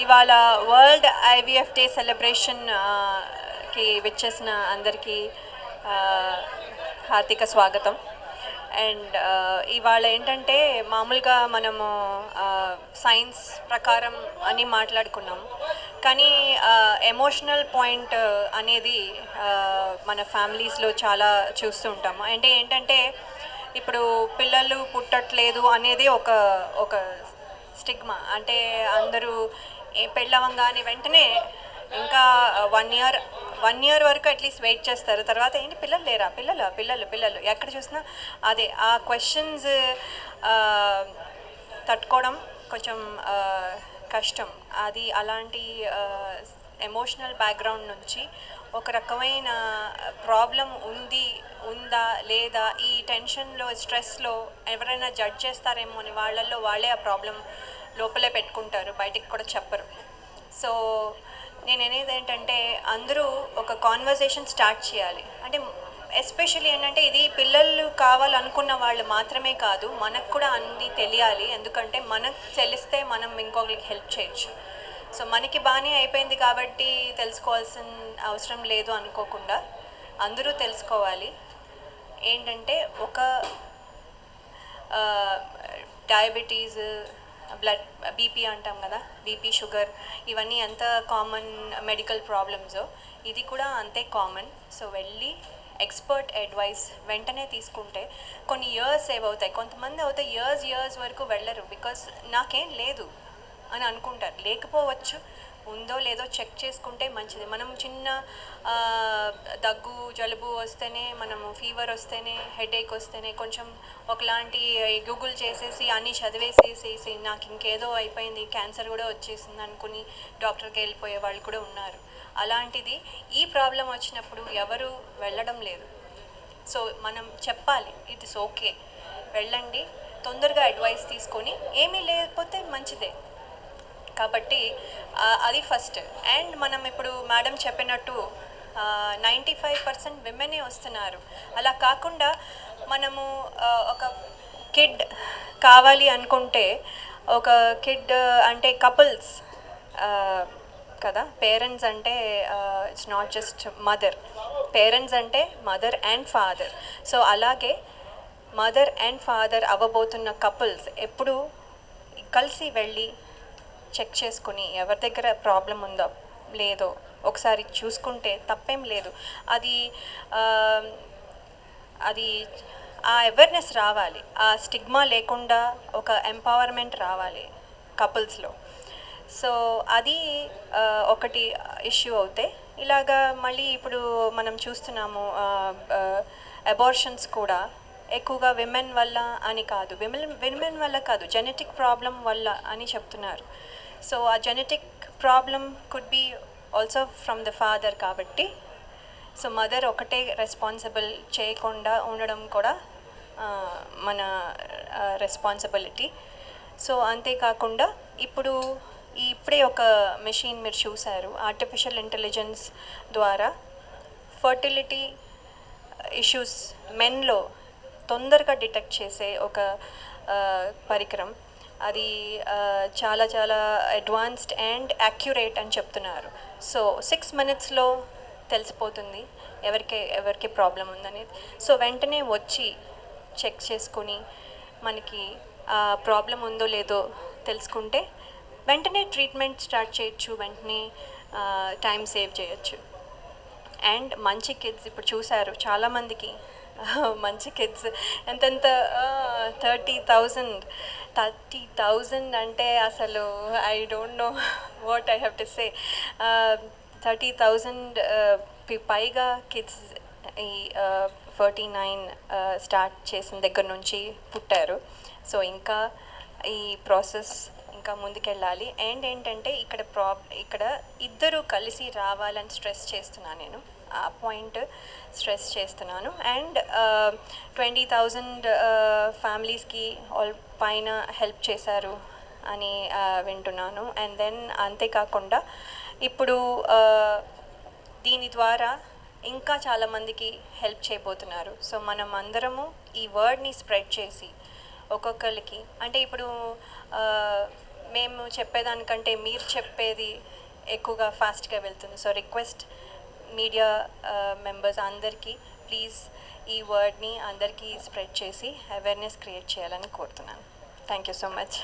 ఇవాళ world IVF day సెలబ్రేషన్కి విచ్చేసిన అందరికీ హార్దిక స్వాగతం. అండ్ ఇవాళ ఏంటంటే మామూలుగా మనము సైన్స్ ప్రకారం అని మాట్లాడుకున్నాము, కానీ ఎమోషనల్ పాయింట్ అనేది మన ఫ్యామిలీస్లో చాలా చూస్తూ ఉంటాము. అంటే ఏంటంటే ఇప్పుడు పిల్లలు పుట్టట్లేదు అనేది ఒక ఒక స్టిగ్మా. అంటే అందరూ పెళ్ళవంగానే వెంటనే ఇంకా 1 ఇయర్ వరకు అట్లీస్ట్ వెయిట్ చేస్తారు. తర్వాత ఏంటి పిల్లలు లేరా, పిల్లలు ఎక్కడ చూసినా అదే ఆ క్వశ్చన్స్ తట్టుకోవడం కొంచెం కష్టం. అది అలాంటి ఎమోషనల్ బ్యాక్గ్రౌండ్ నుంచి ఒక రకమైన ప్రాబ్లం ఉందా లేదా, ఈ టెన్షన్లో స్ట్రెస్లో ఎవరైనా జడ్జ్ చేస్తారేమో అని వాళ్ళల్లో వాళ్ళే ఆ ప్రాబ్లం లోపలే పెట్టుకుంటారు, బయటికి కూడా చెప్పరు. సో నేను అనేది ఏంటంటే అందరూ ఒక కాన్వర్సేషన్ స్టార్ట్ చేయాలి. అంటే ఎస్పెషల్లీ ఏంటంటే ఇది పిల్లలు కావాలనుకున్న వాళ్ళు మాత్రమే కాదు, మనకు కూడా అన్నీ తెలియాలి. ఎందుకంటే మనకు తెలిస్తే మనం ఇంకొకరికి హెల్ప్ చేయొచ్చు. సో మనకి బాగానే అయిపోయింది కాబట్టి తెలుసుకోవాల్సిన అవసరం లేదు అనుకోకుండా అందరూ తెలుసుకోవాలి. ఏంటంటే ఒక డయాబెటీస్, బ్లడ్ బీపీ అంటాం కదా, బీపీ, షుగర్, ఇవన్నీ ఎంత కామన్ మెడికల్ ప్రాబ్లమ్సో ఇది కూడా అంతే కామన్. సో వెళ్ళి ఎక్స్పర్ట్ అడ్వైస్ వెంటనే తీసుకుంటే కొన్ని ఇయర్స్ సేవ్ అవుతాయి. కొంతమంది అవుతాయి ఇయర్స్ వరకు వెళ్ళరు, బికాస్ నాకేం లేదు అని అనుకుంటారు. లేకపోవచ్చు, ఉందో లేదో చెక్ చేసుకుంటే మంచిది. మనం చిన్న దగ్గు జలుబు వస్తేనే, మనము ఫీవర్ వస్తేనే, హెడేక్ వస్తేనే కొంచెం ఒకలాంటి గూగుల్ చేసేసి అన్నీ చదివేసేసేసి నాకు ఇంకేదో అయిపోయింది, క్యాన్సర్ కూడా వచ్చేసింది అనుకుని డాక్టర్కి వెళ్ళిపోయే వాళ్ళు కూడా ఉన్నారు. అలాంటిది ఈ ప్రాబ్లం వచ్చినప్పుడు ఎవరు వెళ్ళడం లేదు. సో మనం చెప్పాలి, ఇట్స్ ఓకే, వెళ్ళండి, తొందరగా అడ్వైస్ తీసుకొని, ఏమీ లేకపోతే మంచిదే. కాబట్టి అది ఫస్ట్. అండ్ మనం ఇప్పుడు మేడం చెప్పినట్టు 95% విమెనే వస్తున్నారు. అలా కాకుండా మనము ఒక కిడ్ కావాలి అనుకుంటే, ఒక కిడ్ అంటే కపుల్స్ కదా, పేరెంట్స్ అంటే it's not just mother, parents అంటే మదర్ అండ్ ఫాదర్. సో అలాగే మదర్ అండ్ ఫాదర్ అవ్వబోతున్న కపుల్స్ ఎప్పుడు కలిసి వెళ్ళి చెక్ చేసుకుని ఎవరి దగ్గర ప్రాబ్లం ఉందో లేదో ఒకసారి చూసుకుంటే తప్పేం లేదు. అది అది ఆ అవేర్నెస్ రావాలి, ఆ స్టిగ్మా లేకుండా ఒక ఎంపవర్మెంట్ రావాలి కపుల్స్లో. సో అది ఒకటి ఇష్యూ అవుతే, ఇలాగా మళ్ళీ ఇప్పుడు మనం చూస్తున్నాము అబార్షన్స్ కూడా ఎక్కువగా విమెన్ వల్ల అని కాదు, విమెన్ వల్ల కాదు, జెనెటిక్ ప్రాబ్లం వల్ల అని చెప్తున్నారు. సో ఆ genetic problem could be also from the father. కాబట్టి సో మదర్ ఒకటే రెస్పాన్సిబుల్ చేయకుండా ఉండడం కూడా మన రెస్పాన్సిబిలిటీ. సో అంతేకాకుండా ఇప్పుడే ఒక మెషిన్ మీరు చూశారు, ఆర్టిఫిషియల్ ఇంటెలిజెన్స్ ద్వారా ఫర్టిలిటీ ఇష్యూస్ మెన్లో తొందరగా డిటెక్ట్ చేసే ఒక పరికరం. అది చాలా చాలా అడ్వాన్స్డ్ అండ్ యాక్యురేట్ అని చెప్తున్నారు. సో 6 minutesలో తెలిసిపోతుంది ఎవరికి ప్రాబ్లం ఉందనేది. సో వెంటనే వచ్చి చెక్ చేసుకొని మనకి ప్రాబ్లం ఉందో లేదో తెలుసుకుంటే వెంటనే ట్రీట్మెంట్ స్టార్ట్ చేయొచ్చు, వెంటనే టైం సేవ్ చేయొచ్చు. అండ్ మంచి కిడ్స్ ఇప్పుడు చూశారు చాలామందికి మంచి కిడ్స్ ఎంతెంత 30,000 అంటే అసలు I don't know what I have to say. 30,000 పైగా కిడ్స్ ఈ 49 స్టార్ట్ చేసిన దగ్గర నుంచి పుట్టారు. సో ఇంకా ఈ ప్రాసెస్ ఇంకా ముందుకెళ్ళాలి. అండ్ ఏంటంటే ఇక్కడ ఇద్దరు కలిసి రావాలని స్ట్రెస్ చేస్తున్నాను నేను, ఆ పాయింట్ స్ట్రెస్ చేస్తున్నాను. అండ్ 20,000 ఫ్యామిలీస్కి పైన హెల్ప్ చేశారు అని వింటున్నాను. అండ్ దెన్ అంతేకాకుండా ఇప్పుడు దీని ద్వారా ఇంకా చాలామందికి హెల్ప్ చేయబోతున్నారు. సో మనం అందరము ఈ వర్డ్ని స్ప్రెడ్ చేసి ఒక్కొక్కరికి, అంటే ఇప్పుడు మేము చెప్పేదానికంటే మీరు చెప్పేది ఎక్కువగా ఫాస్ట్గా వెళ్తుంది. సో రిక్వెస్ట్ మీడియా మెంబర్స్ అందరికీ ప్లీజ్ ఈ వర్డ్ని అందరికీ స్ప్రెడ్ చేసి అవేర్నెస్ క్రియేట్ చేయాలని కోరుతున్నాను. Thank you so much.